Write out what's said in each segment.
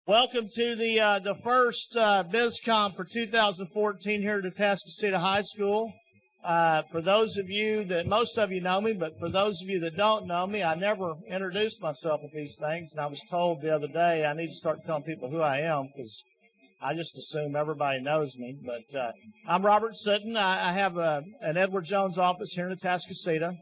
Welcome to the first Bizcom for 2014 here at Atascocita High School. For those of you that, most of you know me, but for those of you that don't know me, I never introduced myself at these things, and I was told the other day I need to start telling people who I am because I just assume everybody knows me. But I'm Robert Sitton. I have an Edward Jones office here in Atascocita.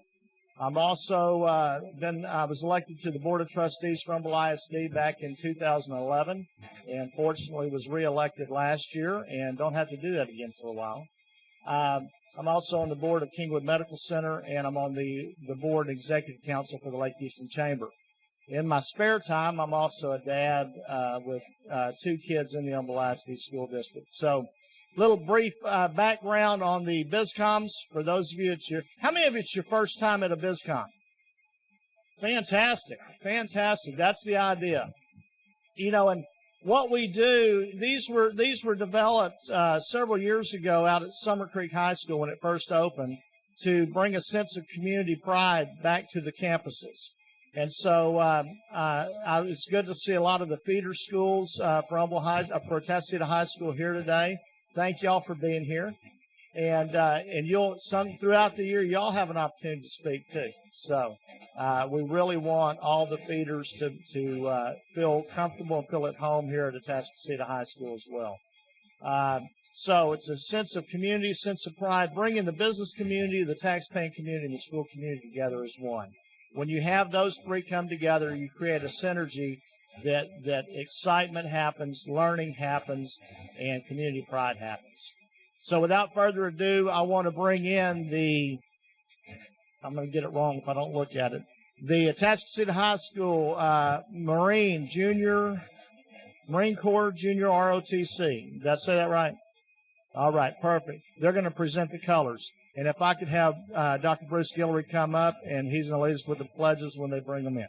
I'm also I was elected to the Board of Trustees for Humble ISD back in 2011, and fortunately was reelected last year and don't have to do that again for a while. I'm also on the board of Kingwood Medical Center, and I'm on the board and executive council for the Lake Houston Chamber. In my spare time, I'm also a dad with 2 kids in the Humble ISD school district. So, little brief background on the Bizcoms for those of you how many of you it's your first time at a Bizcom? Fantastic. Fantastic. That's the idea. You know, and what we do, these were developed several years ago out at Summer Creek High School when it first opened to bring a sense of community pride back to the campuses. And so it's good to see a lot of the feeder schools for Atascocita High School here today. Thank y'all for being here, and throughout the year y'all have an opportunity to speak too. So we really want all the feeders to feel comfortable and feel at home here at Atascocita High School as well. So it's a sense of community, sense of pride, bringing the business community, the taxpaying community, and the school community together as one. When you have those three come together, you create a synergy that excitement happens, learning happens, and community pride happens. So without further ado, I want to bring in I'm going to get it wrong if I don't look at it, the Atascocita High School Marine Corps Junior ROTC. Did I say that right? All right, perfect. They're going to present the colors. And if I could have Dr. Bruce Guillory come up, and he's going to lead us with the pledges when they bring them in.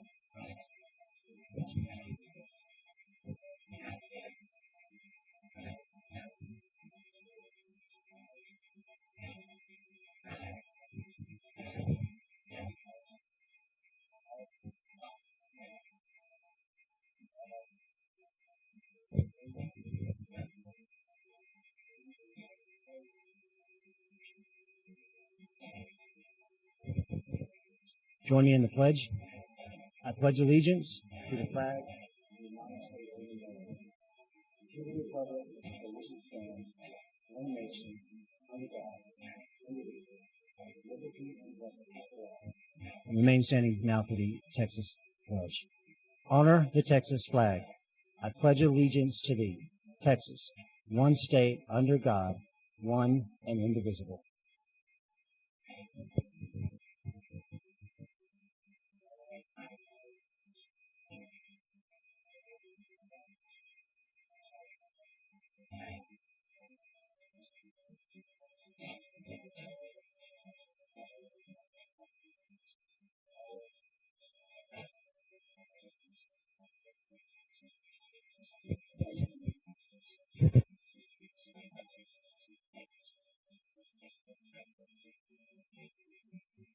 Join me in the pledge. I pledge allegiance to the flag to the republic for which it stands, one nation, under God, indivisible, with liberty and justice for all. Remain standing now for the Texas pledge. Honor the Texas flag. I pledge allegiance to thee, Texas, one state under God, one and indivisible.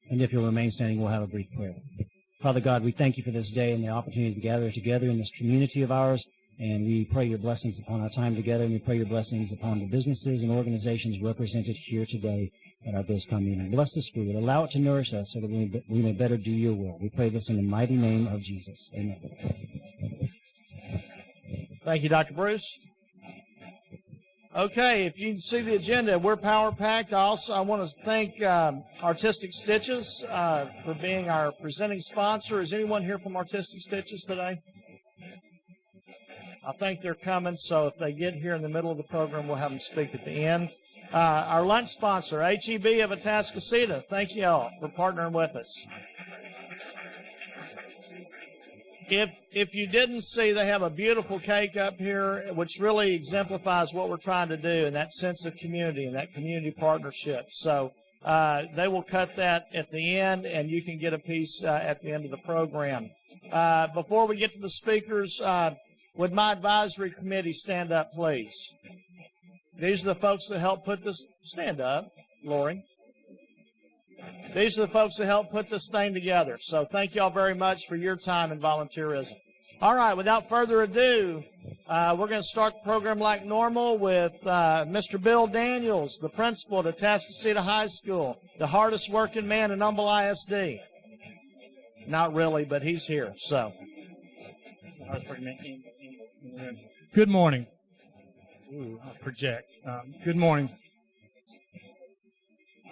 And if you'll remain standing, we'll have a brief prayer. Father God, we thank you for this day and the opportunity to gather together in this community of ours. And we pray your blessings upon our time together, and we pray your blessings upon the businesses and organizations represented here today at our Bizcom meeting. Bless this food. Allow it to nourish us so that we may better do your will. We pray this in the mighty name of Jesus. Amen. Thank you, Dr. Bruce. Okay, if you can see the agenda, we're power-packed. I want to thank Artistic Stitches for being our presenting sponsor. Is anyone here from Artistic Stitches today? I think they're coming, so if they get here in the middle of the program, we'll have them speak at the end. Our lunch sponsor, HEB of Atascocita. Thank you all for partnering with us. If you didn't see, they have a beautiful cake up here, which really exemplifies what we're trying to do and that sense of community and that community partnership. So they will cut that at the end, and you can get a piece at the end of the program. Before we get to the speakers, would my advisory committee stand up, please? These are the folks that helped put this. Stand up, Lori. These are the folks that helped put this thing together. So thank you all very much for your time and volunteerism. All right, without further ado, We're going to start the program like normal with Mr. Bill Daniels, the principal at Atascocita High School, the hardest working man in Humble ISD. Not really, but he's here, so. Good morning. Ooh, I'll project. Good morning.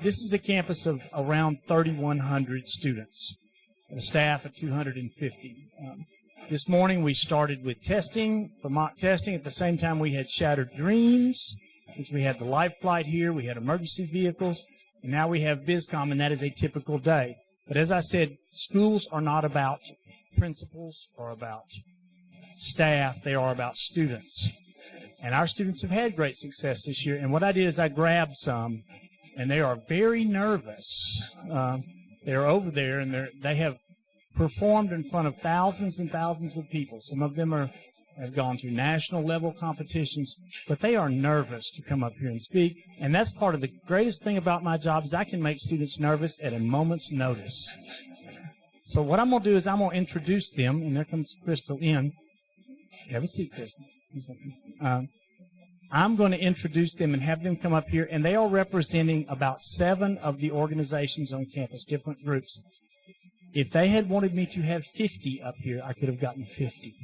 This is a campus of around 3,100 students, a staff of 250. This morning we started with testing, for mock testing. At the same time we had Shattered Dreams, which we had the life flight here, we had emergency vehicles, and now we have Bizcom, and that is a typical day. But as I said, schools are not about principals or about staff, they are about students. And our students have had great success this year, and what I did is I grabbed some, and they are very nervous. They're over there, and they have performed in front of thousands and thousands of people. Some of them have gone through national level competitions, but they are nervous to come up here and speak. And that's part of the greatest thing about my job is I can make students nervous at a moment's notice. So what I'm going to do is I'm going to introduce them, and there comes Crystal in. Have a seat, Crystal. I'm going to introduce them and have them come up here, and they are representing about 7 of the organizations on campus, different groups. If they had wanted me to have 50 up here, I could have gotten 50.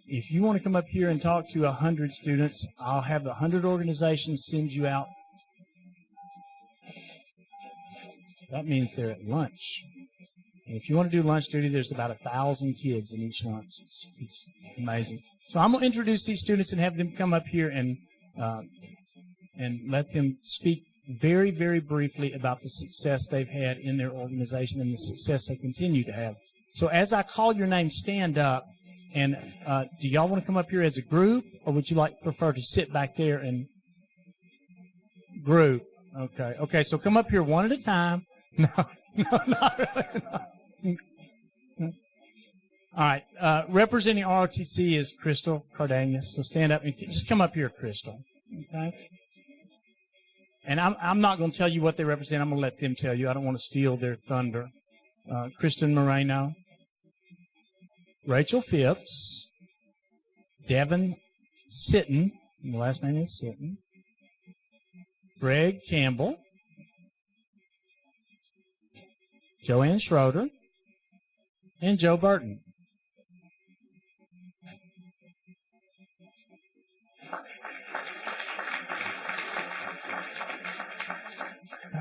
If you want to come up here and talk to 100 students, I'll have the 100 organizations send you out. That means they're at lunch. And if you want to do lunch duty, there's about 1,000 kids in each lunch. It's amazing. So I'm going to introduce these students and have them come up here and let them speak very, very briefly about the success they've had in their organization and the success they continue to have. So as I call your name, stand up. And do y'all want to come up here as a group, or would you prefer to sit back there and group? Okay. Okay, so come up here one at a time. No, not really. No. All right. Representing ROTC is Crystal Cardenas. So stand up and just come up here, Crystal. Okay. And I'm not going to tell you what they represent. I'm going to let them tell you. I don't want to steal their thunder. Kristen Moreno, Rachel Phipps, Devin Sitton, the last name is Sitton, Greg Campbell, Joanne Schroeder, and Joe Burton.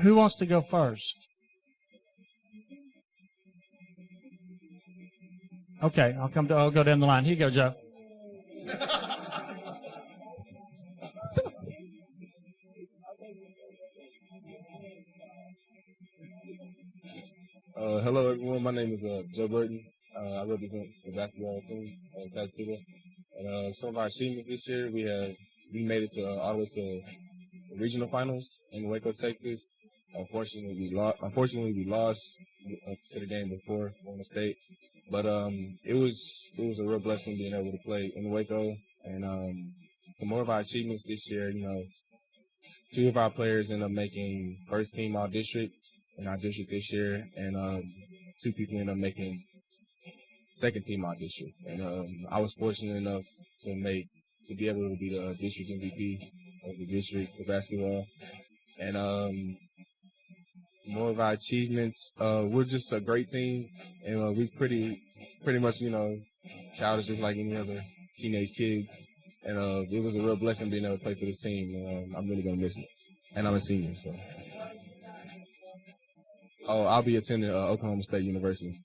Who wants to go first? Okay, I'll go down the line. Here you go, Joe. Hello, everyone. My name is Joe Burton. I represent the basketball team at Atascocita. And some of our achievements this year, we made it all the way to the regional finals in Waco, Texas. Unfortunately, we lost to the game before Florida State. But it was a real blessing being able to play in Waco. And some more of our achievements this year, 2 of our players ended up making first team all district in our district this year, and 2 people ended up making second team all district. And I was fortunate enough to be able to be the district MVP of the district for basketball. And more of our achievements, we're just a great team, and we pretty much, childish just like any other teenage kids. And it was a real blessing being able to play for this team, and I'm really going to miss it. And I'm a senior, so. Oh, I'll be attending Oklahoma State University.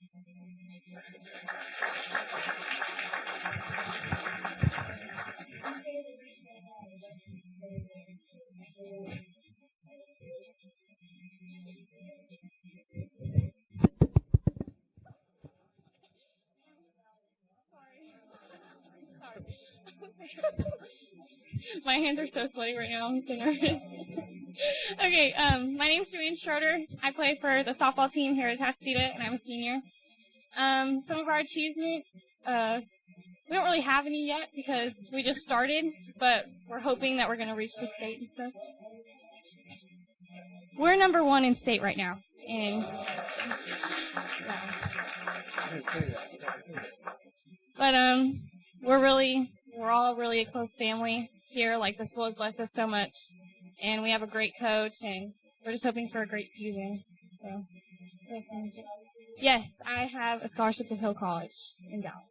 My hands are so sweaty right now. I'm so nervous. Okay, my name's Joanne Schroeder. I play for the softball team here at Atascocita, and I'm a senior. Some of our achievements, we don't really have any yet because we just started, but we're hoping that we're going to reach the state and stuff. We're number 1 in state right now, and but we're really we're all really a close family here. Like, the school has blessed us so much, and we have a great coach, and we're just hoping for a great season. So, yes, I have a scholarship to Hill College in Dallas.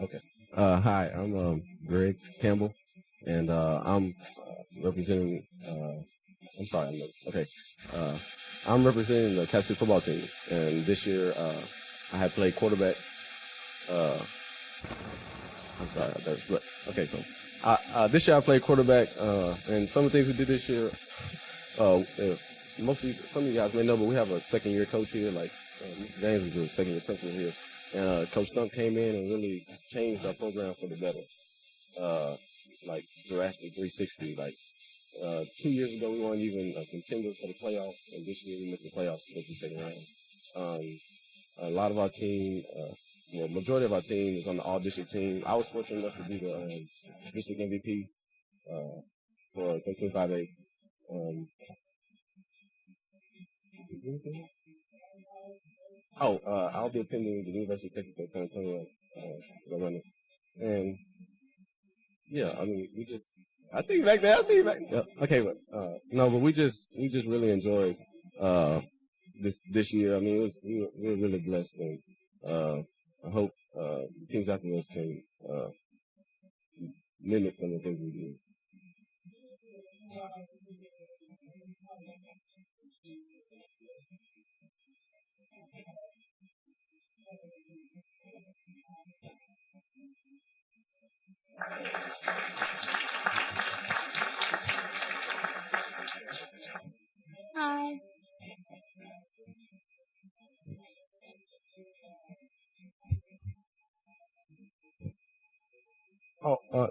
Okay. Hi, I'm Greg Campbell, and I'm representing. I'm sorry. I'm representing the Atascocita football team, and this year I had played quarterback. I'm sorry. Okay, so this year I played quarterback, and some of the things we did this year. Mostly, some of you guys may know, but we have a second-year coach here. Like Mr. James is a second-year principal here. And Coach Stump came in and really changed our program for the better. Like drastic 360. Like 2 years ago, we weren't even a contender for the playoffs, and this year we missed the playoffs for the second round. A lot of our team, majority of our team is on the all-district team. I was fortunate enough to be the district MVP for 5A. I'll be attending the University of Texas at San Antonio, and yeah, I mean, I think back there. Yeah, okay, but no, but we just really enjoyed this year. I mean, we were really blessed, and I hope teams after us can mimic some of the things we do. Hi.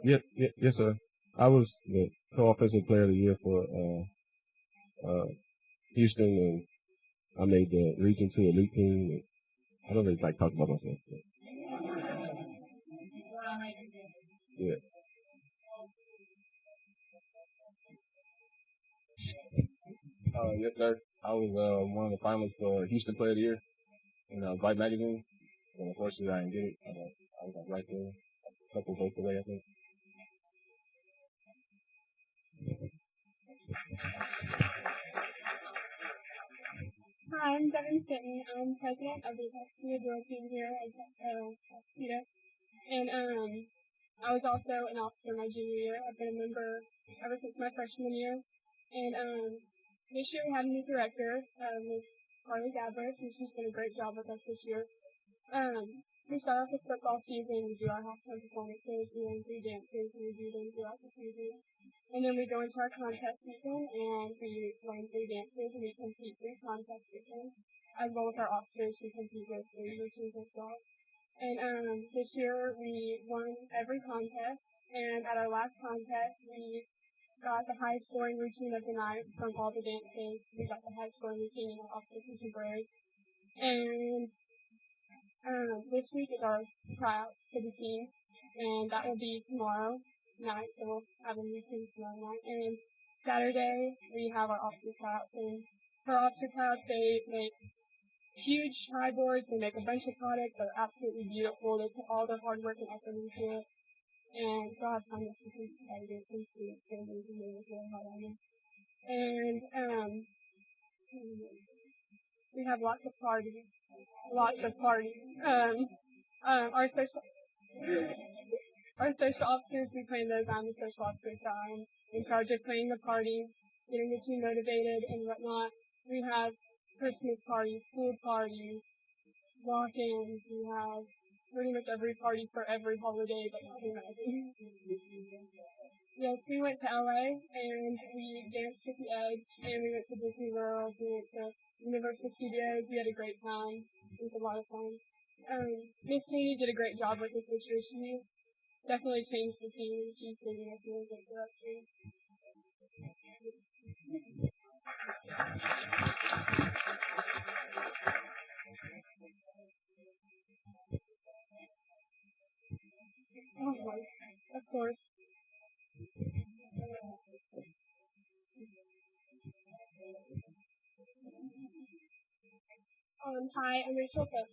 Yes, sir. I was the co-offensive player of the year for Houston, and I made the Region 2 elite team. I don't really like talking about myself. But yeah. Yes, sir. I was one of the finalists for Houston Player of the Year in Vibe magazine, and unfortunately I didn't get it. I was right there, a couple votes away, I think. Hi, I'm Devin Fitton. I'm president of the Atascocita Girls team here at Atascocita. And I was also an officer my junior year. I've been a member ever since my freshman year. And this year we had a new director, Ms. Carly Gabris, and she's done a great job with us this year. We start off with football season, we do our halftime performances, we learn 3 dances, and we do them throughout the season. And then we go into our contest season, and we learn 3 dances, and we compete 3 contests weekends, as well as our officers who compete with 3 routines as well. And this year we won every contest, and at our last contest we got the highest scoring routine of the night from all the dances. We got the highest scoring routine in our officer contemporary. And this week is our tryout for the team, and that will be tomorrow night, so we'll have a meeting tomorrow night. And Saturday, we have our officer tryouts, and for officer tryouts, they make huge tri boards, they make a bunch of products that are absolutely beautiful, they put all their hard work and effort into it, and God has found us to be competitive since it's been amazing, they work really hard on it. And we have lots of parties. Our social officers, we plan those. I'm the social officer, so I'm in charge of planning the parties, getting the team motivated and whatnot. We have Christmas parties, school parties, walk-ins. We have pretty much every party for every holiday that you can imagine. Yes, we went to LA and we danced to the Edge, and we went to Disney World. We went to Universal Studios. We had a great time. It was a lot of fun. Miss Haney did a great job with us this year. She definitely changed the team. She's taking us in a good direction. Of course. Hi, I'm Rachel Cook.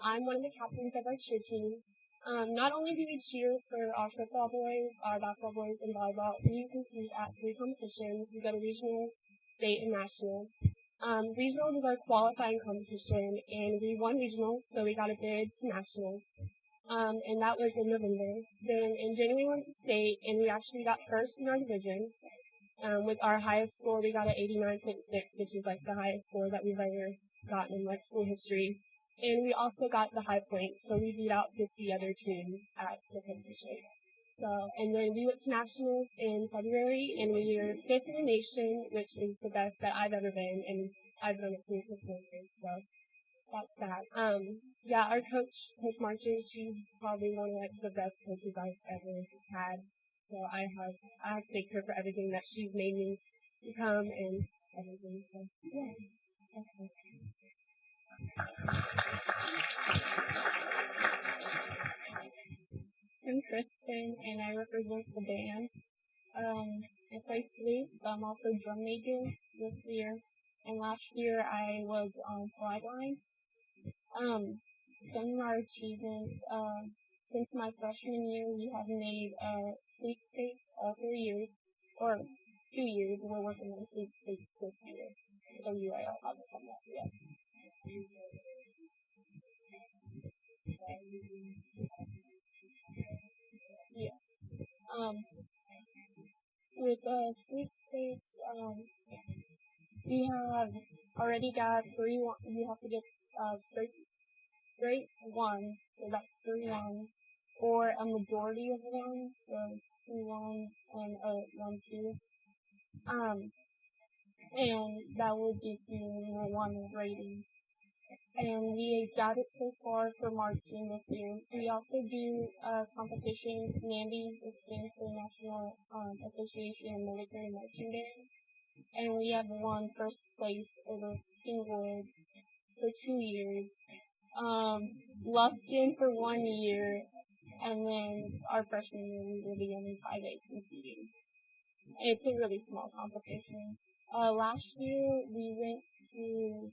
I'm one of the captains of our cheer team. Not only do we cheer for our football boys, our basketball boys, and volleyball, we compete at 3 competitions. We go to regional, state, and national. Regionals is our qualifying competition, and we won regional, so we got a bid to national. And that was in November. Then in January we went to state, and we actually got first in our division. With our highest score, we got an 89.6, which is like the highest score that we've ever gotten in like school history. And we also got the high point, so we beat out 50 other teams at the competition. So, and then we went to nationals in February, and we were 5th in the nation, which is the best that I've ever been, and I've done it for 15 years, so that's that. Yeah, our coach, Coach Marches, she's probably one of like the best coaches I've ever had. So I have to thank her for everything that she's made me become and everything. So yeah, that's it. I'm Kristen, and I represent the band. I play flute, but I'm also drum major this year. And last year I was on sideline. Some of our achievements, since my freshman year, we have made sweepstakes all 3 years, or 2 years. We're working on sweepstakes this year. So you haven't come up yet. Yes. With sweepstakes, we have already got 3. You have to get straight 1, so that's 3 1s, or a majority of 1s, so 2 1s and 1 2. And that would give you 1 rating. And we got it so far for marching this year. We also do a competition, NAMBY, which stands for National Association of Military Marching Band. And we have won first place over Timberwood for 2 years. Lufkin for 1 year, and then our freshman year we were the only 5A competing. It's a really small competition. Last year we went to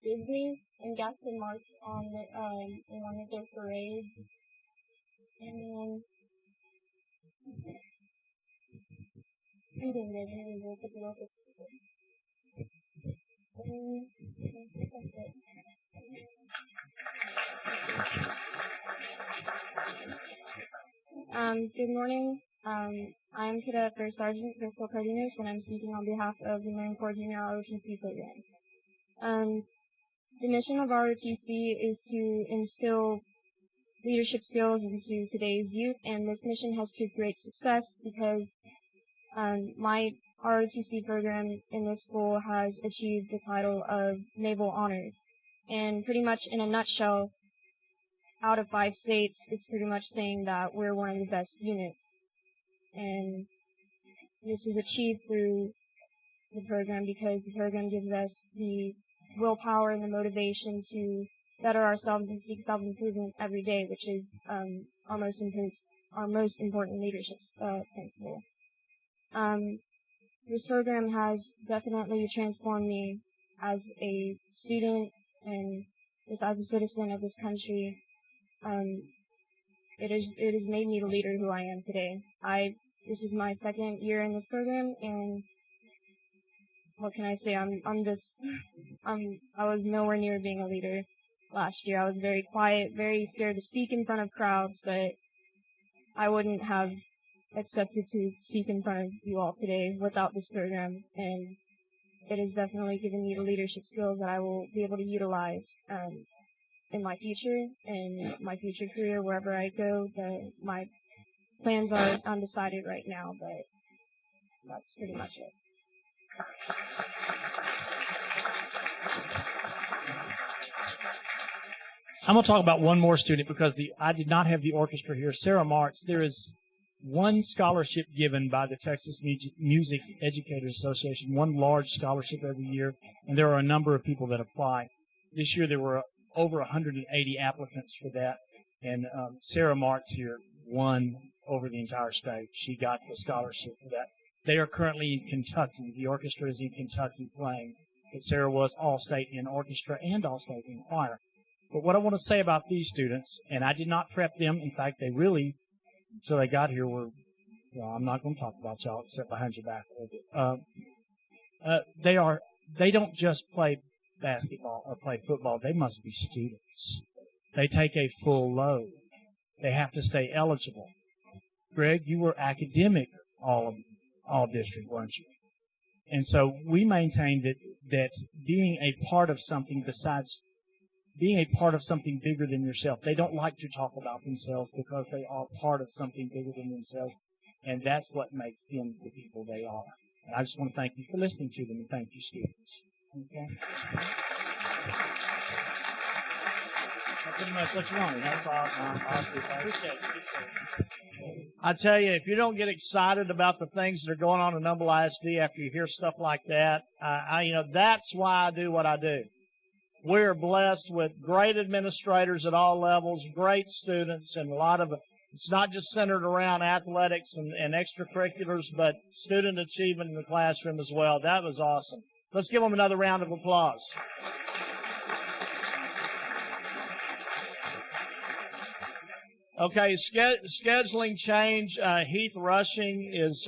Disney and got to march on in one of their parades. And we didn't really work with the local school. That's it. Good morning. I'm Cadet First Sergeant Crystal Cardenas, and I'm speaking on behalf of the Marine Corps Junior ROTC program. The mission of ROTC is to instill leadership skills into today's youth, and this mission has proved great success because my ROTC program in this school has achieved the title of Naval Honors. And pretty much in a nutshell, out of 5 states, it's pretty much saying that we're one of the best units. And this is achieved through the program because the program gives us the willpower and the motivation to better ourselves and seek self-improvement every day, which is our most important leadership principle. This program has definitely transformed me as a student and just as a citizen of this country. It has made me the leader who I am today. This is my 2nd year in this program, and what can I say? I was nowhere near being a leader last year. I was very quiet, very scared to speak in front of crowds, but I wouldn't have accepted to speak in front of you all today without this program, and it has definitely given me the leadership skills that I will be able to utilize in my future and my future career wherever I go. My plans are undecided right now, but that's pretty much it. I'm going to talk about one more student because I did not have the orchestra here. Sarah Martz, there is one scholarship given by the Texas Music Educators Association, one large scholarship every year, and there are a number of people that apply. This year there were over 180 applicants for that, and Sarah Martz here won over the entire state. She got the scholarship for that. They are currently in Kentucky. The orchestra is in Kentucky playing, But Sarah was all-state in orchestra and all-state in choir. But what I want to say about these students, and I did not prep them. In fact, they really, until they got here, were, well, I'm not going to talk about y'all except behind your back a little bit. They don't just play basketball or play football. They must be students. They take a full load. They have to stay eligible. Greg, you were academic all district, weren't you? And so we maintain that being a part of something besides being a part of something bigger than yourself, they don't like to talk about themselves because they are part of something bigger than themselves, and that's what makes them the people they are. And I just want to thank you for listening to them, and thank you, students. Okay? That's pretty much what you wanted. That's awesome. Awesome. I appreciate it. I tell you, if you don't get excited about the things that are going on in Humble ISD after you hear stuff like that, that's why I do what I do. We are blessed with great administrators at all levels, great students, and a lot of it's not just centered around athletics and extracurriculars, but student achievement in the classroom as well. That was awesome. Let's give them another round of applause. Okay, scheduling change. Heath Rushing is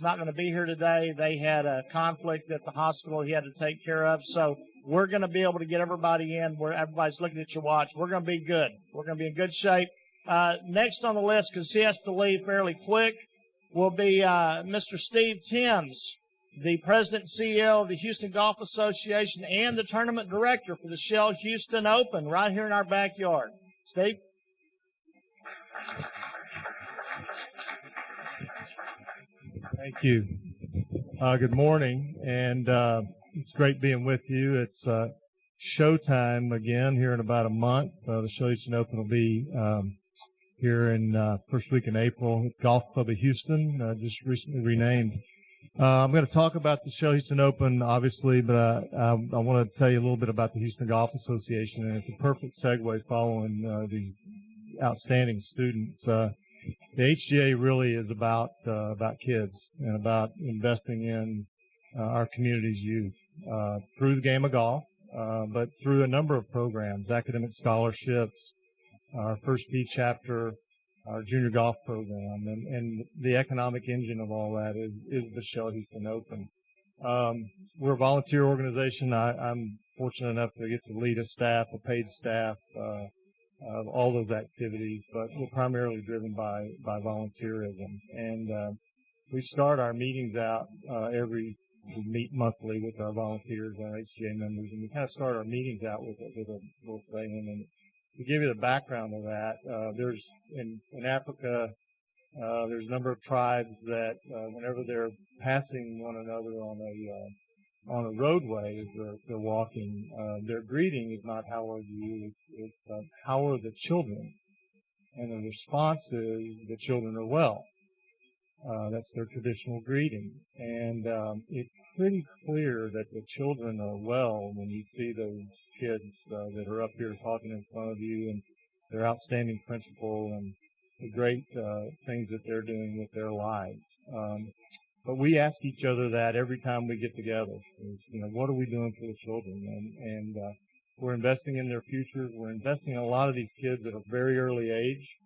not going to be here today. They had a conflict at the hospital he had to take care of, so we're going to be able to get everybody in where everybody's looking at your watch. We're going to be good. We're going to be in good shape. Next on the list, because he has to leave fairly quick, will be Mr. Steve Timms, the president and CEO of the Houston Golf Association and the tournament director for the Shell Houston Open right here in our backyard. Steve? Thank you. Good morning, and it's great being with you. It's showtime again here in about a month. The Shell Houston Open will be here in first week in April at Golf Club of Houston, just recently renamed. I'm going to talk about the Shell Houston Open, obviously, but I want to tell you a little bit about the Houston Golf Association, and it's a perfect segue following these outstanding students. The HGA really is about kids and about investing in our community's youth through the game of golf, but through a number of programs, academic scholarships, our First Tee chapter, our junior golf program, and the economic engine of all that is the Shell Houston Open. We're a volunteer organization. I'm fortunate enough to get to lead a paid staff, of all those activities, but we're primarily driven by volunteerism. And we start our meetings out we meet monthly with our volunteers and our HGA members, and we kind of start our meetings out with a little saying. And to give you the background of that, there's in Africa, there's a number of tribes that whenever they're passing one another on a roadway as they're walking, their greeting is not "how are you," it's "how are the children?" And the response is "the children are well." That's their traditional greeting. And it's pretty clear that the children are well when you see those kids that are up here talking in front of you, and their outstanding principal and the great things that they're doing with their lives. But we ask each other that every time we get together. What are we doing for the children? And we're investing in their futures. We're investing in a lot of these kids at a very early age.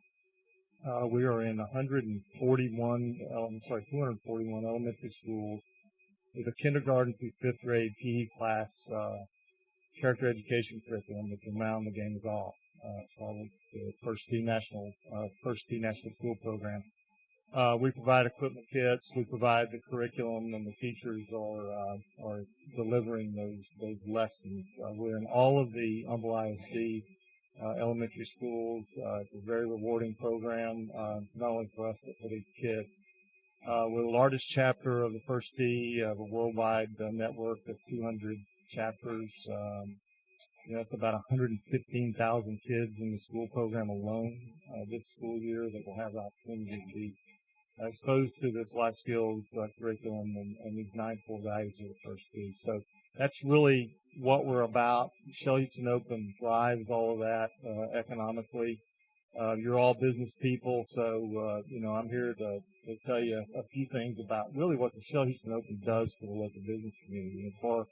We are in 241 elementary schools with a kindergarten through fifth grade PE class, character education curriculum that's around the game of golf. It's called the First Tee National School Program. We provide equipment kits. We provide the curriculum, and the teachers are delivering those lessons. We're in all of the Humble ISD elementary schools. It's a very rewarding program, not only for us but for these kids. We're the largest chapter of the First Tee of a worldwide network of 200 chapters. It's about 115,000 kids in the school program alone this school year that will have the opportunity to be exposed to this life skills curriculum and these 9 core values of the First Tee. So that's really what we're about. Shell Houston Open drives all of that economically. You're all business people, so I'm here to tell you a few things about really what the Shell Houston Open does for the local business community. And for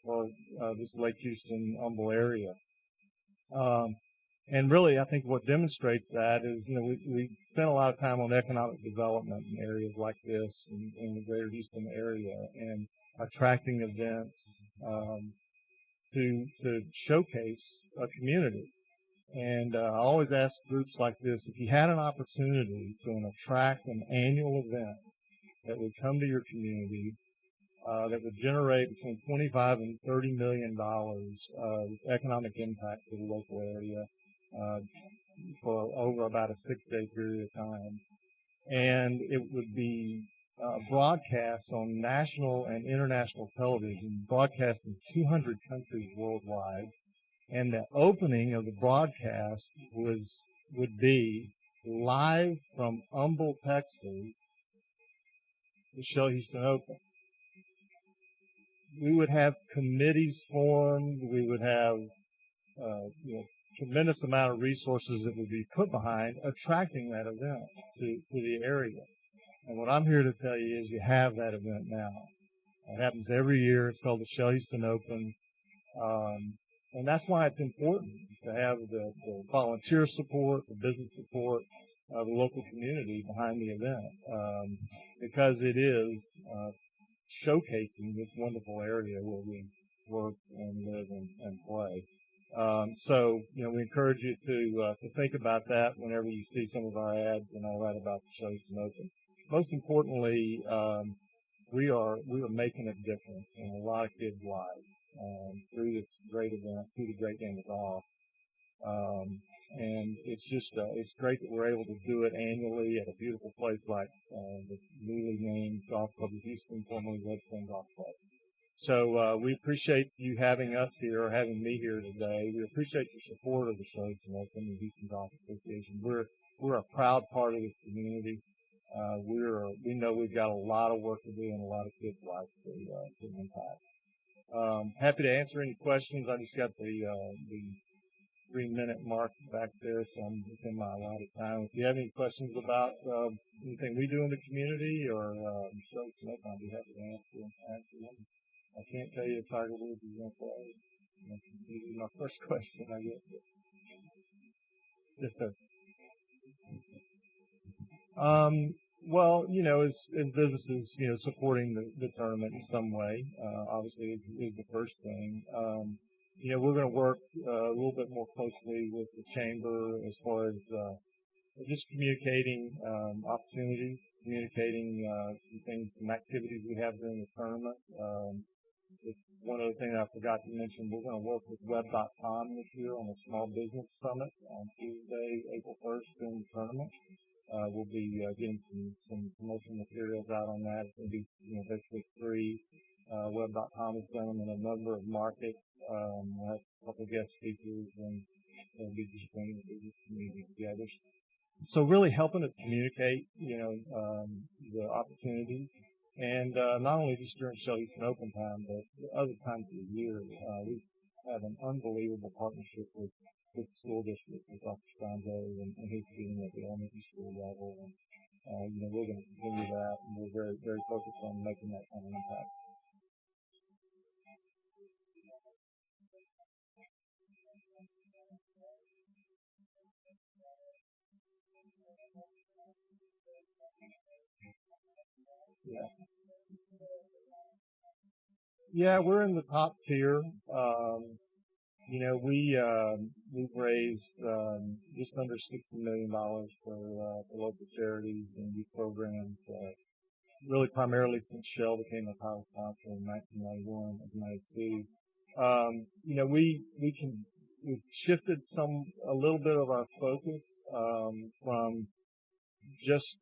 for this Lake Houston, Humble area. And really, I think what demonstrates that is, we spend a lot of time on economic development in areas like this in the greater Houston area and attracting events to showcase a community. And I always ask groups like this, if you had an opportunity to attract an annual event that would come to your community, that would generate between $25 and $30 million of economic impact to the local area for over about a 6-day period of time. And it would be broadcast on national and international television, broadcast in 200 countries worldwide. And the opening of the broadcast would be live from Humble, Texas, the Shell Houston Open. We would have committees formed. We would have tremendous amount of resources that would be put behind attracting that event to the area. And what I'm here to tell you is you have that event now. It happens every year. It's called the Shell Houston Open. And that's why it's important to have the volunteer support, the business support of the local community behind the event, because it is showcasing this wonderful area where we work and live and play. So, we encourage you to think about that whenever you see some of our ads and all that about the Shell Houston Open. Most importantly, we are making a difference in a lot of kids' lives through this great event, through the great game of golf. And it's just it's great that we're able to do it annually at a beautiful place like the newly named Golf Club of Houston, formerly Redstone Golf Club. So we appreciate you having us here, or having me here today. We appreciate your support of the Shell Houston Open and Houston Golf Association. We're a proud part of this community. We know we've got a lot of work to do and a lot of kids' lives to impact. Happy to answer any questions. I just got the 3-minute mark back there, so I'm within my allotted time. If you have any questions about anything we do in the community or Shell Houston Open, I'll be happy to answer them. I can't tell you if Tiger Woods is going to play. That's usually my first question I get. Yes, sir. Well, as businesses, supporting the tournament in some way, obviously is the first thing. We're going to work a little bit more closely with the chamber as far as just communicating opportunities, communicating some things, some activities we have during the tournament. One other thing I forgot to mention, we're going to work with Web.com this year on a small business summit on Tuesday, April 1st during the tournament. We'll be getting some promotional materials out on that. It's going to be basically free. Web.com has done them in a number of markets. We'll have a couple of guest speakers, and they'll be just bringing the business community together. So really helping us communicate, the opportunities. And not only just during Shell Houston Open time, but other times of the year. We have an unbelievable partnership with the school district, with Dr. Stromberg and his team at the elementary school level. And, we're going to continue that, and we're very, very focused on making that kind of impact. Yeah, we're in the top tier. We've raised just under $60 million for local charities and youth programs, really primarily since Shell became a title sponsor in 1991 and 92. We've shifted a little bit of our focus from just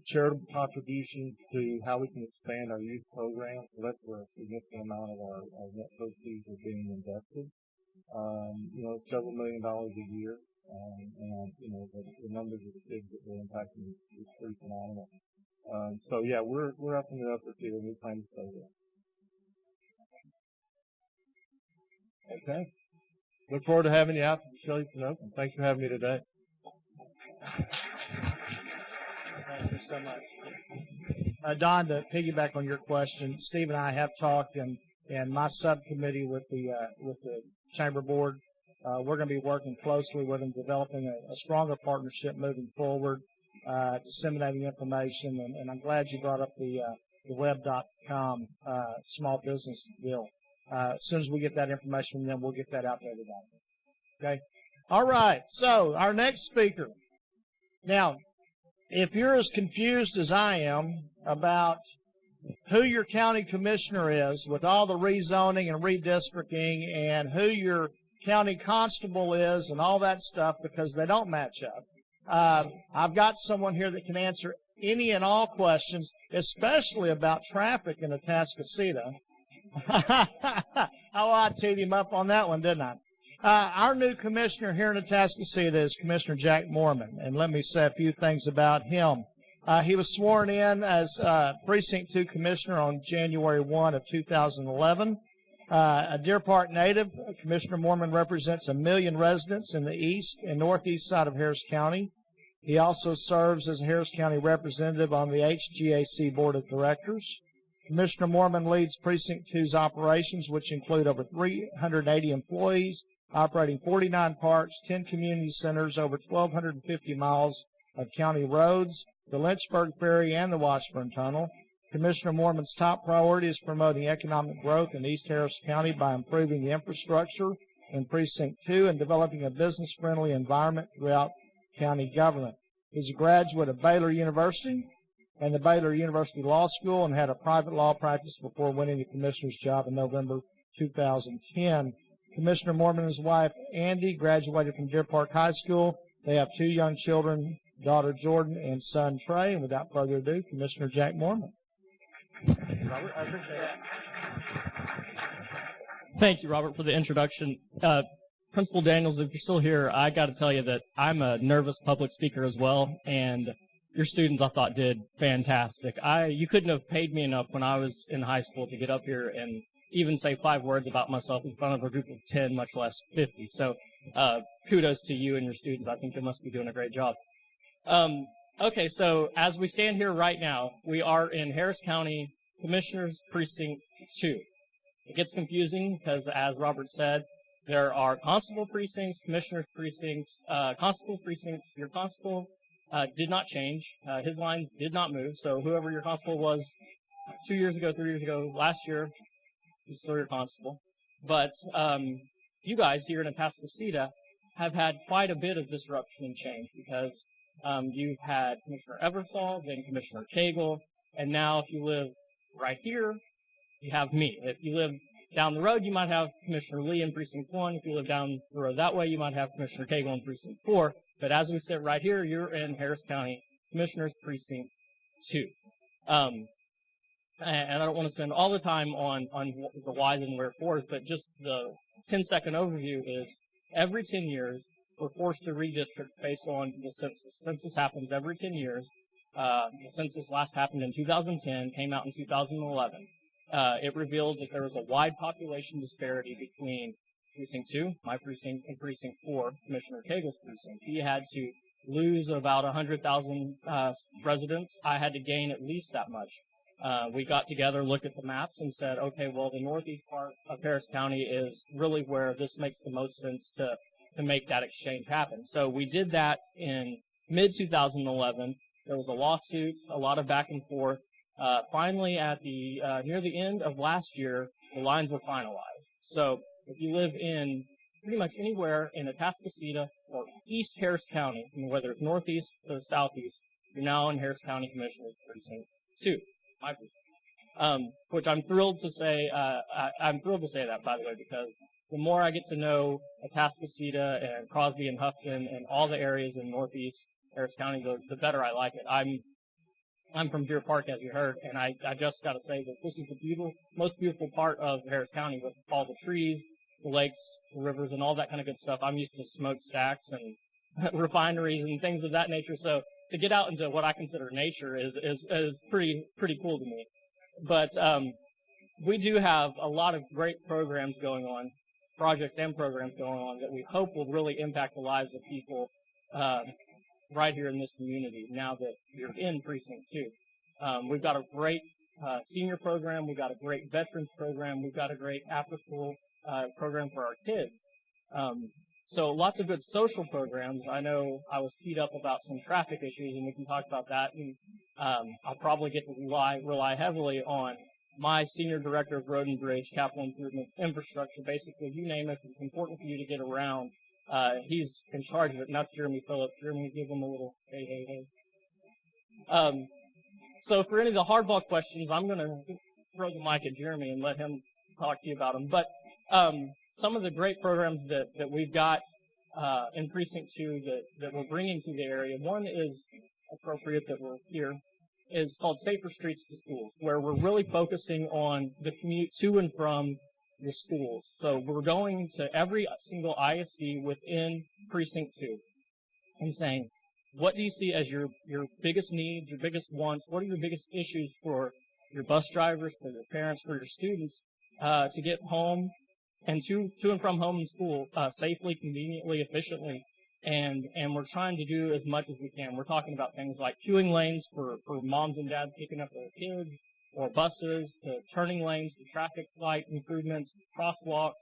charitable contributions to how we can expand our youth program. So that's where a significant amount of our net proceeds are being invested. Several $1 million a year. The numbers of the kids that we're impacting is pretty phenomenal. So yeah, we're up in the upper tier and we plan to stay there. Okay. Look forward to having you out to the Shell Houston Open. Thanks for having me today. Thank you so much. Don, to piggyback on your question, Steve and I have talked, and and my subcommittee with the chamber board, we're going to be working closely with them, developing a stronger partnership moving forward, disseminating information, and I'm glad you brought up the web.com small business deal. As soon as we get that information, then we'll get that out to everybody. Okay? All right. So our next speaker. Now, if you're as confused as I am about who your county commissioner is with all the rezoning and redistricting and who your county constable is and all that stuff because they don't match up, I've got someone here that can answer any and all questions, especially about traffic in Atascocita. Oh, I teed him up on that one, didn't I? Our new commissioner here in Atascocita is Commissioner Jack Morman, and let me say a few things about him. He was sworn in as Precinct 2 Commissioner on January 1 of 2011. A Deer Park native, Commissioner Morman represents 1 million residents in the east and northeast side of Harris County. He also serves as a Harris County representative on the HGAC Board of Directors. Commissioner Morman leads Precinct 2's operations, which include over 380 employees, operating 49 parks, 10 community centers, over 1,250 miles of county roads, the Lynchburg Ferry, and the Washburn Tunnel. Commissioner Morman's top priority is promoting economic growth in East Harris County by improving the infrastructure in Precinct 2 and developing a business-friendly environment throughout county government. He's a graduate of Baylor University and the Baylor University Law School and had a private law practice before winning the commissioner's job in November 2010. Commissioner Morman and his wife, Andy, graduated from Deer Park High School. They have 2 young children, daughter Jordan and son Trey. And without further ado, Commissioner Jack Morman. Robert, I appreciate that. Thank you, Robert, for the introduction. Principal Daniels, if you're still here, I got to tell you that I'm a nervous public speaker as well, and your students, I thought, did fantastic. You couldn't have paid me enough when I was in high school to get up here and even say 5 words about myself in front of a group of 10, much less 50. So kudos to you and your students. I think they must be doing a great job. Okay, so as we stand here right now, we are in Harris County Commissioners Precinct 2. It gets confusing because, as Robert said, there are constable precincts, commissioners precincts, constable precincts. Your constable did not change. His lines did not move. So whoever your constable was 2 years ago, 3 years ago, last year, is still your constable. But you guys here in Atascocita have had quite a bit of disruption and change because you've had Commissioner Eversole, then Commissioner Cagle, and now if you live right here, you have me. If you live down the road, you might have Commissioner Lee in Precinct 1. If you live down the road that way, you might have Commissioner Cagle in Precinct 4. But as we sit right here, you're in Harris County Commissioners Precinct 2. And I don't want to spend all the time on the whys and wherefores, but just the 10-second overview is every 10 years, we're forced to redistrict based on the census. Census happens every 10 years. The census last happened in 2010, came out in 2011. It revealed that there was a wide population disparity between Precinct 2, my precinct, and Precinct 4, Commissioner Cagle's precinct. He had to lose about 100,000 residents. I had to gain at least that much. We got together, looked at the maps, and said, okay, well, the northeast part of Harris County is really where this makes the most sense to make that exchange happen. So we did that in mid-2011. There was a lawsuit, a lot of back and forth. Finally, at the near the end of last year, the lines were finalized. So if you live in pretty much anywhere in Atascocita or East Harris County, whether it's northeast or southeast, you're now in Harris County Commissioners Precinct 2, my precinct. Which I'm thrilled to say. I'm thrilled to say that, by the way, because the more I get to know Atascocita and Crosby and Houghton and all the areas in northeast Harris County, the better I like it. I'm from Deer Park, as you heard, and I just got to say that this is the most beautiful part of Harris County with all the trees, the lakes, the rivers, and all that kind of good stuff. I'm used to smokestacks and refineries and things of that nature, so to get out into what I consider nature is pretty cool to me. But we do have a lot of great programs going on, projects and programs going on that we hope will really impact the lives of people right here in this community now that you're in Precinct 2. We've got a great senior program. We've got a great veterans program. We've got a great after-school program for our kids. So lots of good social programs. I know I was teed up about some traffic issues, and we can talk about that. And I'll probably get to rely heavily on my senior director of road and bridge, capital improvement, infrastructure. Basically, you name it, if it's important for you to get around. He's in charge of it, and that's Jeremy Phillips. Jeremy, give him a little hey. So for any of the hardball questions, I'm going to throw the mic at Jeremy and let him talk to you about them. But some of the great programs that we've got in Precinct 2 that we're bringing to the area, one is appropriate that we're here, is called Safer Streets to Schools, where we're really focusing on the commute to and from your schools. So we're going to every single ISD within Precinct 2 and saying, what do you see as your biggest needs, your biggest wants? What are your biggest issues for your bus drivers, for your parents, for your students to get home and to and from home and school safely, conveniently, efficiently? And we're trying to do as much as we can. We're talking about things like queuing lanes for moms and dads picking up their kids, or buses, to turning lanes, to traffic light improvements, crosswalks,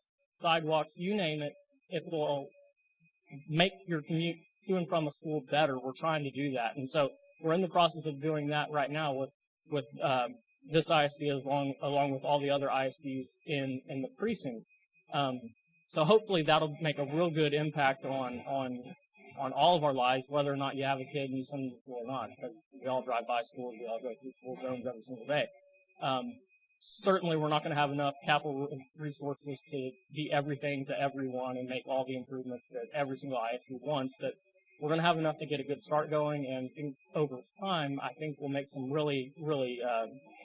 sidewalks, you name it. If it will make your commute to and from a school better, we're trying to do that. And so we're in the process of doing that right now with this ISD along with all the other ISDs in the precinct. So hopefully that'll make a real good impact on all of our lives, whether or not you have a kid and you send them to school or not, because we all drive by schools, we all go through school zones every single day. Certainly we're not going to have enough capital resources to be everything to everyone and make all the improvements that every single ISD wants, but we're going to have enough to get a good start going, and over time, I think we'll make some really, really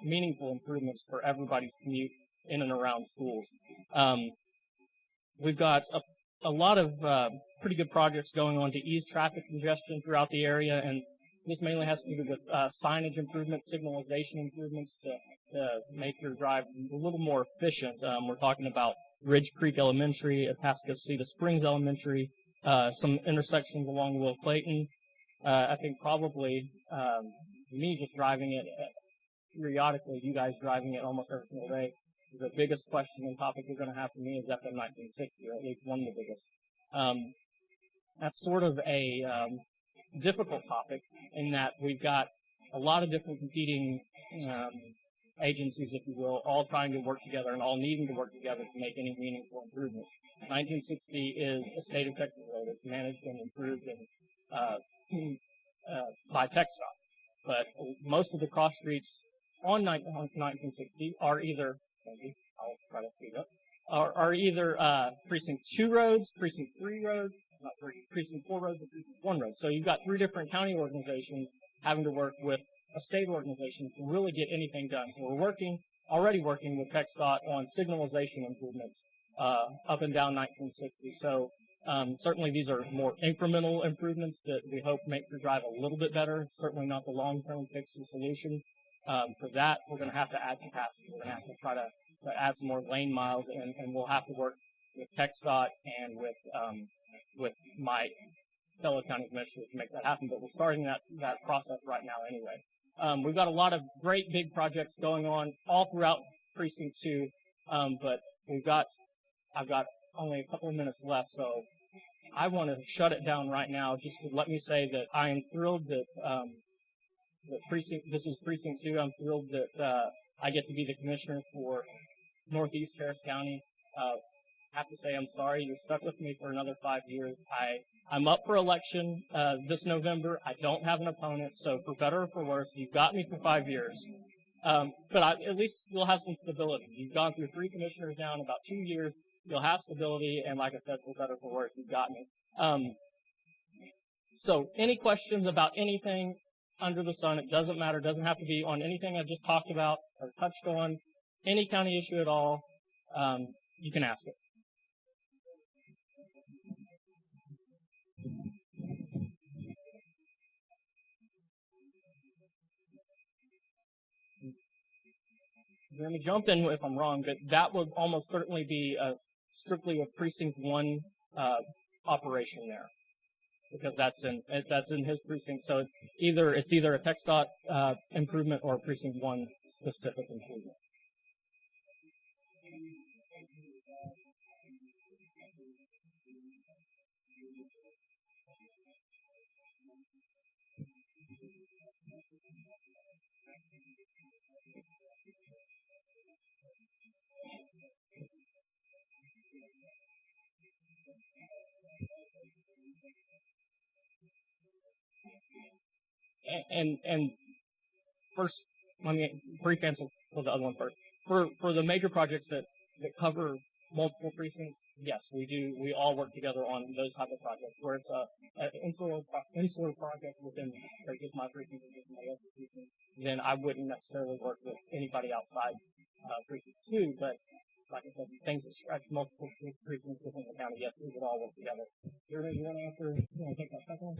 meaningful improvements for everybody's commute in and around schools. We've got a lot of pretty good projects going on to ease traffic congestion throughout the area, and this mainly has to do with signage improvements, signalization improvements to make your drive a little more efficient. We're talking about Ridge Creek Elementary, Atascocita Springs Elementary, some intersections along Will Clayton. I think probably me just driving it periodically, you guys driving it almost every single day. The biggest question and topic you're going to have for me is FM 1960, or at least one of the biggest. That's sort of a difficult topic in that we've got a lot of different competing agencies, if you will, all trying to work together and all needing to work together to make any meaningful improvements. 1960 is a state of Texas road. It's managed and improved by TxDOT. But most of the cross streets on 1960 are either, I'll try to speed up, are either Precinct 2 roads, Precinct 3 roads, not Precinct 4 roads, or Precinct 1 roads. So you've got three different county organizations having to work with a state organization to really get anything done. So we're already working with TxDOT on signalization improvements up and down 1960. So certainly these are more incremental improvements that we hope make your drive a little bit better. Certainly not the long-term fix or solution. For that, we're going to have to add capacity. We're going to have to try to add some more lane miles, and we'll have to work with TxDOT and with my fellow county commissioners to make that happen. But we're starting that process right now anyway. We've got a lot of great big projects going on all throughout Precinct 2, but I've got only a couple of minutes left, so I want to shut it down right now just to let me say that I am thrilled that this is Precinct 2. I'm thrilled that I get to be the commissioner for Northeast Harris County. I have to say I'm sorry you're stuck with me for another 5 years. I'm up for election this November. I don't have an opponent, so for better or for worse, you've got me for 5 years. But at least you'll have some stability. You've gone through 3 commissioners now in about 2 years. You'll have stability, and like I said, for better or for worse, you've got me. So any questions about anything under the sun, it doesn't matter. It doesn't have to be on anything I just talked about or touched on, any county issue at all, you can ask it. Let me jump in if I'm wrong, but that would almost certainly be strictly a Precinct 1 operation there. because that's in his precinct. So it's either a text dot improvement or a precinct 1 specific improvement. And first, let me brief answer for the other one first. For the major projects that cover multiple precincts, yes, we do. We all work together on those type of projects. Where it's an insular project within, or just my precinct or just my other precinct, then I wouldn't necessarily work with anybody outside precinct 2. But like I said, things that stretch multiple precincts within the county, yes, we would all work together. Jeremy, you want to answer? You want to take that second one?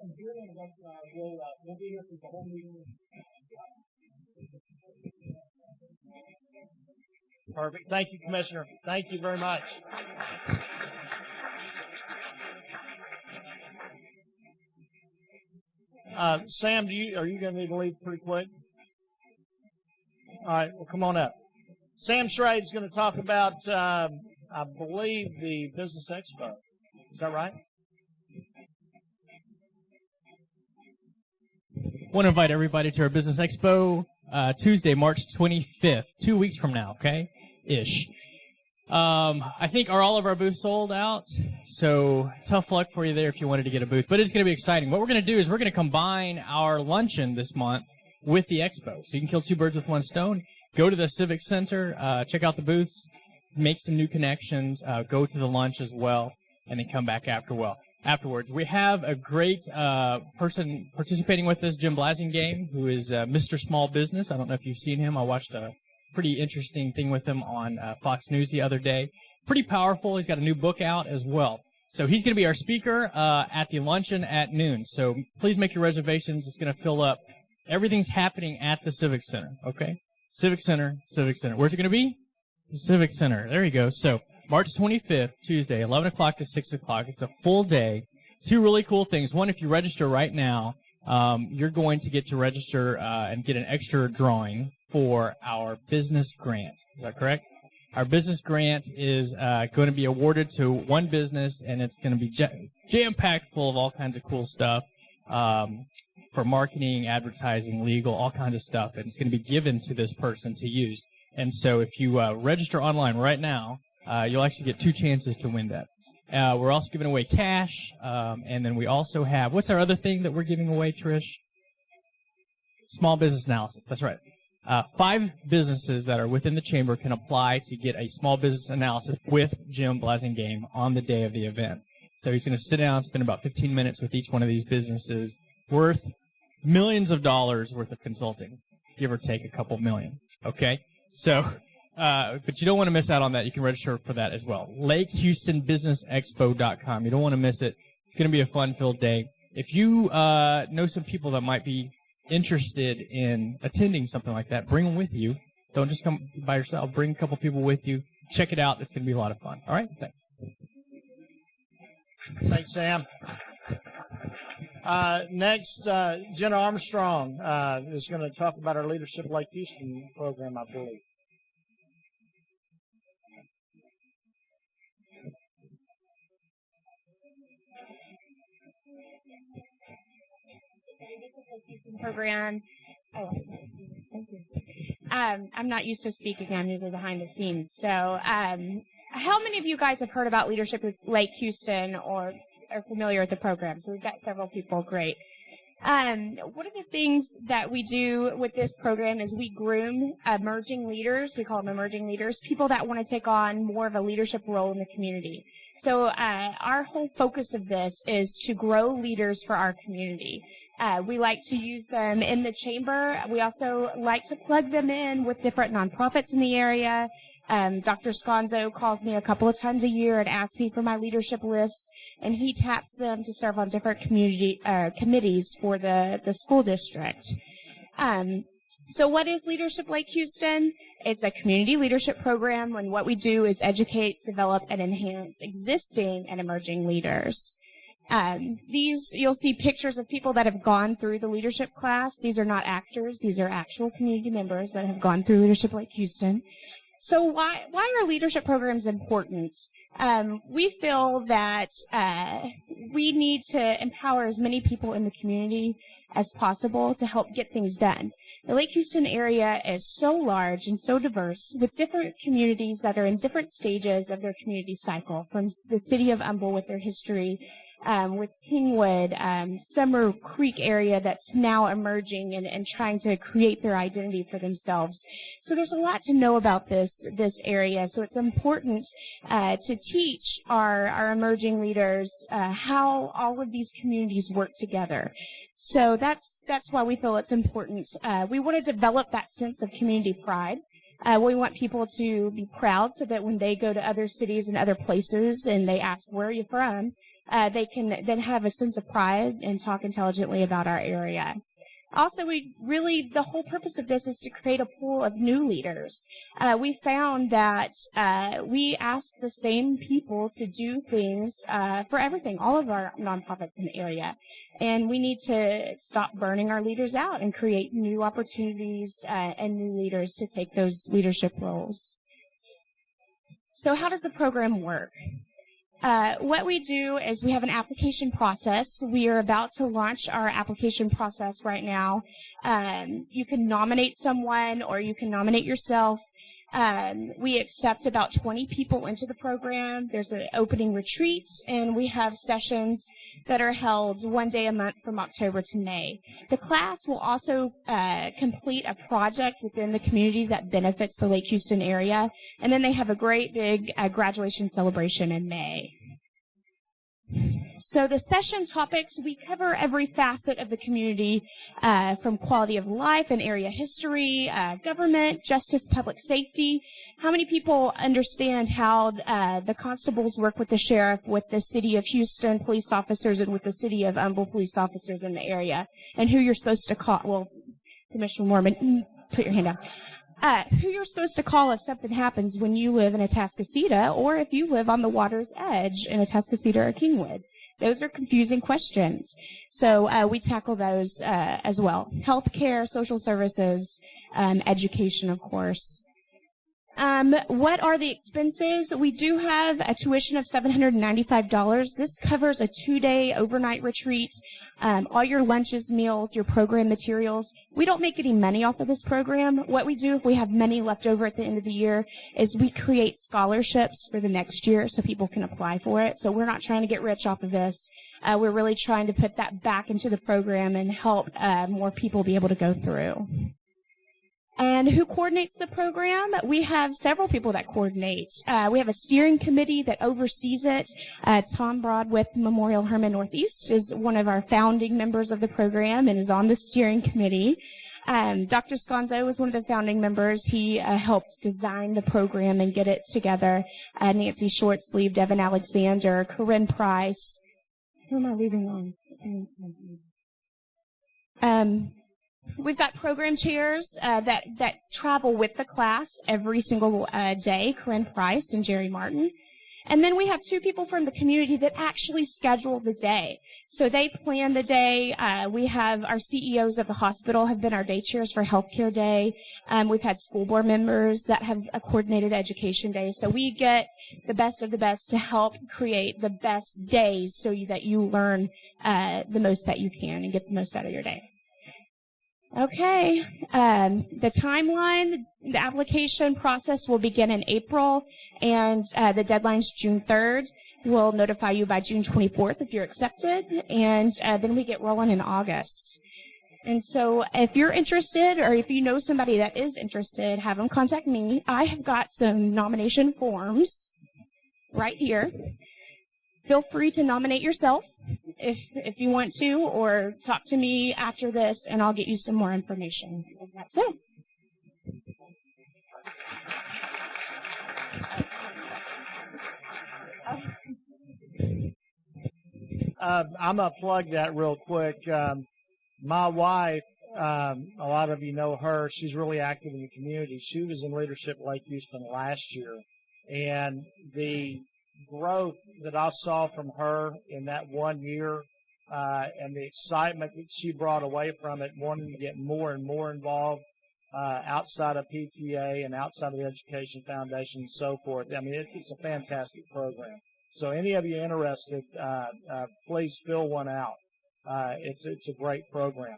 We'll be here for the whole meeting. Perfect. Thank you, Commissioner. Thank you very much. Sam, are you going to need to leave pretty quick? All right, well, come on up. Sam Schrade is going to talk about, I believe, the Business Expo. Is that right? I want to invite everybody to our Business Expo Tuesday, March 25th, 2 weeks from now, okay? Ish. I think all of our booths sold out, so tough luck for you there if you wanted to get a booth. But it's going to be exciting. What we're going to do is we're going to combine our luncheon this month with the expo. So you can kill two birds with one stone. Go to the Civic Center, check out the booths, make some new connections, go to the lunch as well, and then come back afterwards. We have a great person participating with us, Jim Blasingame, who is Mr. Small Business. I don't know if you've seen him. I watched a pretty interesting thing with him on Fox News the other day. Pretty powerful. He's got a new book out as well. So he's going to be our speaker at the luncheon at noon. So please make your reservations. It's going to fill up. Everything's happening at the Civic Center, okay? Civic Center. Where's it going to be? The Civic Center. There you go. So March 25th, Tuesday, 11 o'clock to 6 o'clock. It's a full day. Two really cool things. One, if you register right now, you're going to get to register and get an extra drawing for our business grant. Is that correct? Our business grant is going to be awarded to one business, and it's going to be jam-packed full of all kinds of cool stuff for marketing, advertising, legal, all kinds of stuff. And it's going to be given to this person to use. And so if you register online right now, you'll actually get two chances to win that. We're also giving away cash, and then we also have, what's our other thing that we're giving away, Trish? Small business analysis. That's right. 5 businesses that are within the chamber can apply to get a small business analysis with Jim Blasingame on the day of the event. So he's going to sit down and spend about 15 minutes with each one of these businesses, worth millions of dollars worth of consulting, give or take a couple million. Okay? So, but you don't want to miss out on that. You can register for that as well. LakeHoustonBusinessExpo.com. You don't want to miss it. It's going to be a fun-filled day. If you know some people that might be interested in attending something like that, bring them with you. Don't just come by yourself. Bring a couple people with you. Check it out. It's going to be a lot of fun. All right? Thanks. Thanks, Sam. Next, Jenna Armstrong is going to talk about our Leadership Lake Houston program, I believe. Program. Oh, thank you. I'm not used to speaking. I'm usually behind the scenes. So, how many of you guys have heard about Leadership Lake Houston or are familiar with the program? So we've got several people. Great. One of the things that we do with this program is we groom emerging leaders. We call them emerging leaders, people that want to take on more of a leadership role in the community. So our whole focus of this is to grow leaders for our community. We like to use them in the chamber. We also like to plug them in with different nonprofits in the area. Dr. Sconzo calls me a couple of times a year and asks me for my leadership lists, and he taps them to serve on different community committees for the school district. So what is Leadership Lake Houston? It's a community leadership program, and what we do is educate, develop, and enhance existing and emerging leaders. These, you'll see pictures of people that have gone through the leadership class. These are not actors. These are actual community members that have gone through Leadership Lake Houston. So why are leadership programs important? We feel that we need to empower as many people in the community as possible to help get things done. The Lake Houston area is so large and so diverse, with different communities that are in different stages of their community cycle, from the city of Humble with their history, with Kingwood, Summer Creek area that's now emerging and trying to create their identity for themselves. So there's a lot to know about this area. So it's important to teach our emerging leaders how all of these communities work together. So that's why we feel it's important. We want to develop that sense of community pride. We want people to be proud so that when they go to other cities and other places and they ask, where are you from? they can then have a sense of pride and talk intelligently about our area. Also, the whole purpose of this is to create a pool of new leaders. We found that we ask the same people to do things for everything, all of our nonprofits in the area. And we need to stop burning our leaders out and create new opportunities and new leaders to take those leadership roles. So how does the program work? What we do is we have an application process. We are about to launch our application process right now. You can nominate someone or you can nominate yourself. We accept about 20 people into the program. There's an opening retreat, and we have sessions that are held one day a month from October to May. The class will also complete a project within the community that benefits the Lake Houston area, and then they have a great big graduation celebration in May. So the session topics, we cover every facet of the community, from quality of life and area history, government, justice, public safety. How many people understand how the constables work with the sheriff, with the city of Houston police officers, and with the city of Humble police officers in the area, and who you're supposed to call? Well, Commissioner Morman, put your hand down. Who you're supposed to call if something happens when you live in Atascocita, or if you live on the water's edge in Atascocita or Kingwood. Those are confusing questions. So we tackle those as well. Healthcare, social services, education, of course. What are the expenses? We do have a tuition of $795. This covers a 2-day overnight retreat, all your lunches, meals, your program materials. We don't make any money off of this program. What we do if we have money left over at the end of the year is we create scholarships for the next year so people can apply for it. So we're not trying to get rich off of this. We're really trying to put that back into the program and help more people be able to go through. And who coordinates the program? We have several people that coordinate. We have a steering committee that oversees it. Tom Broad with Memorial Hermann Northeast is one of our founding members of the program and is on the steering committee. Dr. Sconzo was one of the founding members. He helped design the program and get it together. Nancy Shortsleeve, Devin Alexander, Corinne Price. Who am I leaving on? We've got program chairs that travel with the class every single day, Corinne Price and Jerry Martin. And then we have 2 people from the community that actually schedule the day. So they plan the day. We have our CEOs of the hospital have been our day chairs for Healthcare Day. We've had school board members that have coordinated Education Day. So we get the best of the best to help create the best days so that you learn the most that you can and get the most out of your day. Okay, the timeline, the application process will begin in April, and the deadline's June 3rd. We'll notify you by June 24th if you're accepted, and then we get rolling in August. And so if you're interested, or if you know somebody that is interested, have them contact me. I have got some nomination forms right here. Feel free to nominate yourself if you want to, or talk to me after this, and I'll get you some more information. That's it. I'm going to plug that real quick. My wife, a lot of you know her. She's really active in the community. She was in leadership at Lake Houston last year, and the growth that I saw from her in that 1 year, and the excitement that she brought away from it, wanting to get more and more involved outside of PTA and outside of the Education Foundation and so forth. I mean, it's a fantastic program. So any of you interested, please fill one out. It's a great program.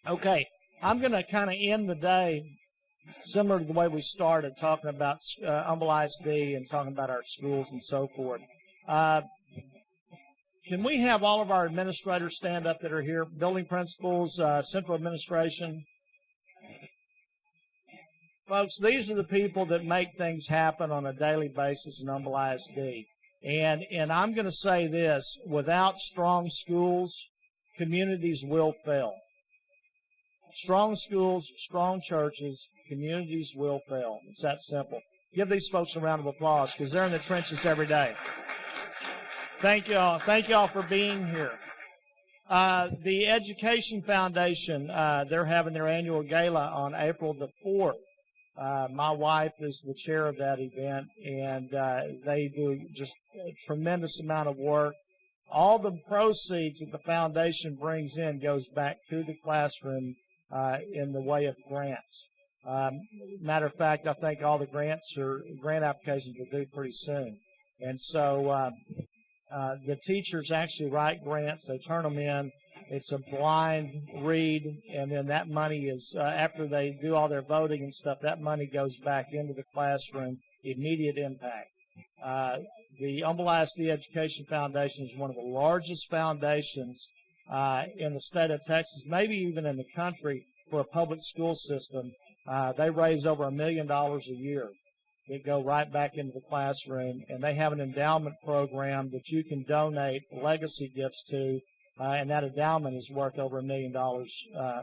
Okay, I'm going to kind of end the day similar to the way we started, talking about Humble ISD and talking about our schools and so forth. Can we have all of our administrators stand up that are here? Building principals, central administration. Folks, these are the people that make things happen on a daily basis in Humble ISD. And I'm going to say this, without strong schools, communities will fail. Strong schools, strong churches, communities will fail. It's that simple. Give these folks a round of applause because they're in the trenches every day. Thank you all. Thank you all for being here. The Education Foundation, they're having their annual gala on April the 4th. My wife is the chair of that event, and they do just a tremendous amount of work. All the proceeds that the foundation brings in goes back to the classroom in the way of grants. Matter of fact, I think all the grant applications will due pretty soon. And so the teachers actually write grants. They turn them in. It's a blind read, and then that money is, after they do all their voting and stuff, that money goes back into the classroom, immediate impact. The Humble ISD Education Foundation is one of the largest foundations in the state of Texas, maybe even in the country, for a public school system. They raise over $1 million a year that go right back into the classroom, and they have an endowment program that you can donate legacy gifts to, and that endowment is worth over $1 million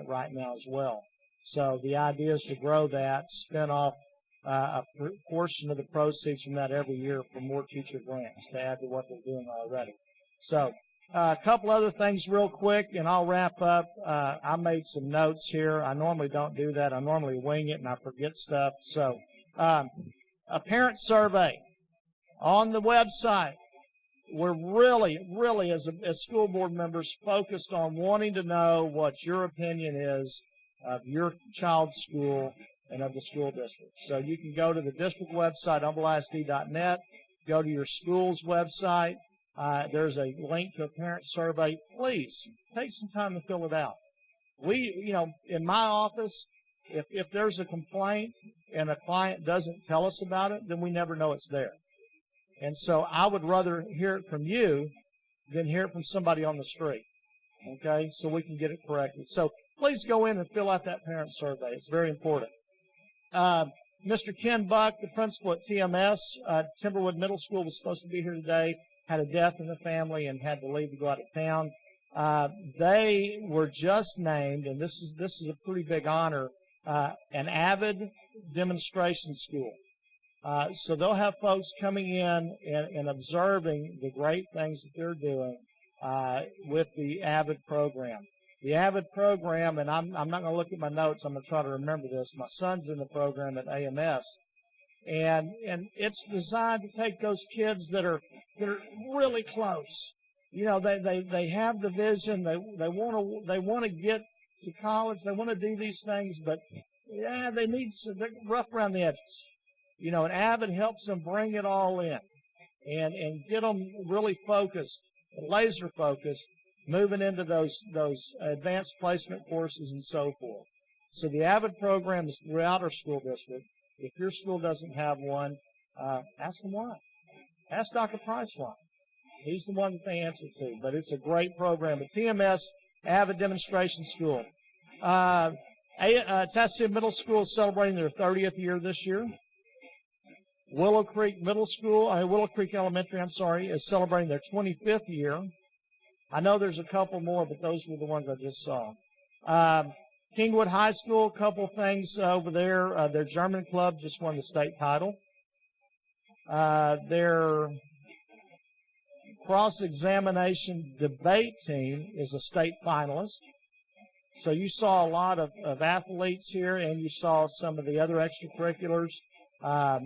right now as well. So the idea is to grow that, spin off a portion of the proceeds from that every year for more teacher grants to add to what they're doing already. So a couple other things real quick, and I'll wrap up. I made some notes here. I normally don't do that. I normally wing it, and I forget stuff. So a parent survey on the website. We're really, as school board members, focused on wanting to know what your opinion is of your child's school and of the school district. So you can go to the district website, humbleisd.net, go to your school's website. There's a link to a parent survey. Please take some time to fill it out. In my office, if there's a complaint and a client doesn't tell us about it, then we never know it's there. And so I would rather hear it from you than hear it from somebody on the street. Okay? So we can get it corrected. So please go in and fill out that parent survey. It's very important. Mr. Ken Buck, the principal at TMS, Timberwood Middle School, was supposed to be here today, had a death in the family and had to leave to go out of town. They were just named, and this is a pretty big honor, an avid demonstration school. So they'll have folks coming in and observing the great things that they're doing with the AVID program. The AVID program, and I'm not going to look at my notes. I'm going to try to remember this. My son's in the program at AMS, and it's designed to take those kids that are really close. You know, they have the vision. They want to get to college. They want to do these things, but yeah, they're rough around the edges. You know, and AVID helps them bring it all in and get them really focused, laser focused, moving into those advanced placement courses and so forth. So the AVID program is throughout our school district. If your school doesn't have one, ask them why. Ask Dr. Price why. He's the one that they answer to. But it's a great program. The TMS AVID Demonstration School. Atascocita Middle School is celebrating their 30th year this year. Willow Creek Elementary, is celebrating their 25th year. I know there's a couple more, but those were the ones I just saw. Kingwood High School, a couple things over there. Their German club just won the state title. Their cross-examination debate team is a state finalist. So you saw a lot of athletes here, and you saw some of the other extracurriculars. We're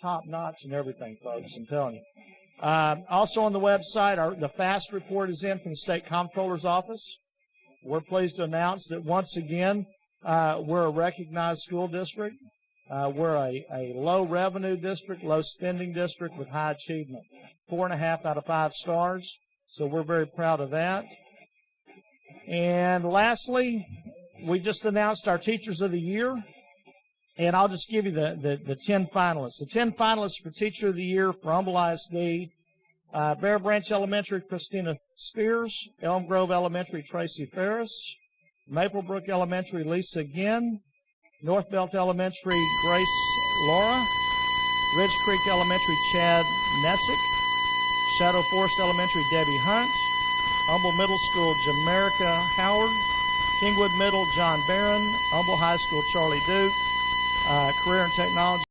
top notch in everything, folks, I'm telling you. Also on the website, the FAST report is in from the State Comptroller's Office. We're pleased to announce that once again, we're a recognized school district. We're a low revenue district, low spending district with high achievement. 4.5 out of 5 stars. So we're very proud of that. And lastly, we just announced our Teachers of the Year. And I'll just give you the 10 finalists. The 10 finalists for Teacher of the Year for Humble ISD, Bear Branch Elementary, Christina Spears, Elm Grove Elementary, Tracy Ferris, Maplebrook Elementary, Lisa Ginn, North Belt Elementary, Grace Laura, Ridge Creek Elementary, Chad Nessick, Shadow Forest Elementary, Debbie Hunt, Humble Middle School, Jamerica Howard, Kingwood Middle, John Barron, Humble High School, Charlie Duke, Career and Technology.